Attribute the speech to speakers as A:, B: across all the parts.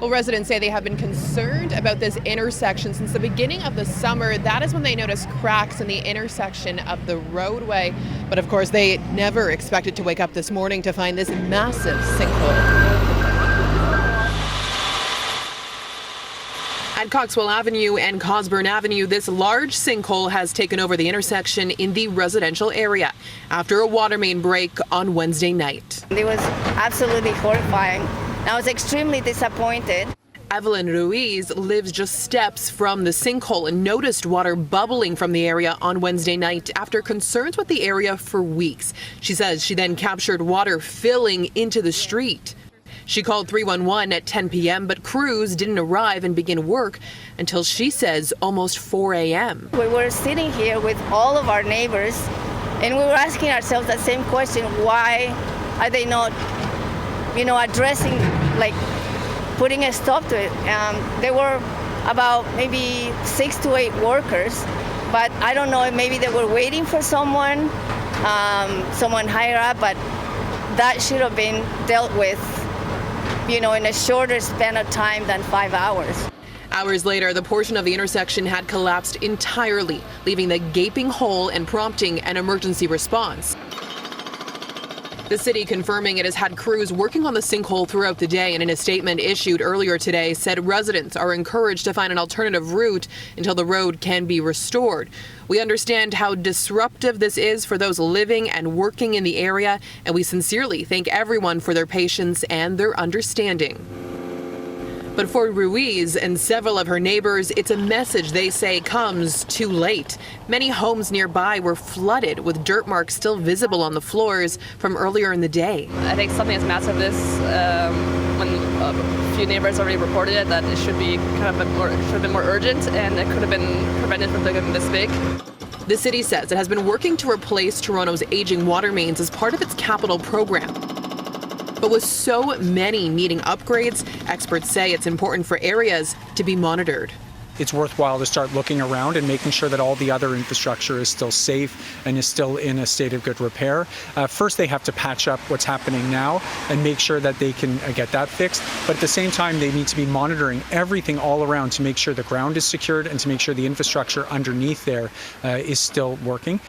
A: Well, residents say they have been concerned about this intersection since the beginning of the summer. That is when they noticed cracks in the intersection of the roadway. But of course, they never expected to wake up this morning to find this massive sinkhole. At Coxwell Avenue and Cosburn Avenue, this large sinkhole has taken over the intersection in the residential area after a water main break on Wednesday night.
B: It was absolutely horrifying. I was extremely disappointed.
A: Evelyn Ruiz lives just steps from the sinkhole and noticed water bubbling from the area on Wednesday night after concerns with the area for weeks. She says she then captured water filling into the street. She called 311 at 10 p.m., but crews didn't arrive and begin work until, she says, almost 4 a.m.
B: We were sitting here with all of our neighbors, and we were asking ourselves that same question: why are they not, addressing, putting a stop to it? There were about maybe 6 to 8 workers, but I don't know, maybe they were waiting for someone higher up, but that should have been dealt with in a shorter span of time than 5 hours.
A: Hours later, the portion of the intersection had collapsed entirely, leaving the gaping hole and prompting an emergency response. The city confirming it has had crews working on the sinkhole throughout the day, and in a statement issued earlier today said residents are encouraged to find an alternative route until the road can be restored. We understand how disruptive this is for those living and working in the area, and we sincerely thank everyone for their patience and their understanding. But for Ruiz and several of her neighbors, it's a message they say comes too late. Many homes nearby were flooded with dirt marks still visible on the floors from earlier in the day.
C: I think something as massive as this, when a few neighbors already reported it, that it should have been more urgent, and it could have been prevented from becoming this big.
A: The city says it has been working to replace Toronto's aging water mains as part of its capital program. But with so many needing upgrades, experts say it's important for areas to be monitored.
D: It's worthwhile to start looking around and making sure that all the other infrastructure is still safe and is still in a state of good repair. First, they have to patch up what's happening now and make sure that they can get that fixed. But at the same time, they need to be monitoring everything all around to make sure the ground is secured and to make sure the infrastructure underneath there is still working.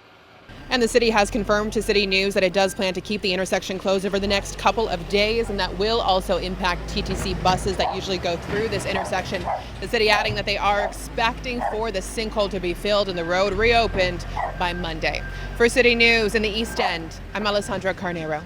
A: And the city has confirmed to CityNews that it does plan to keep the intersection closed over the next couple of days, and that will also impact TTC buses that usually go through this intersection. The city adding that they are expecting for the sinkhole to be filled and the road reopened by Monday. For CityNews in the East End, I'm Alessandra Carneiro.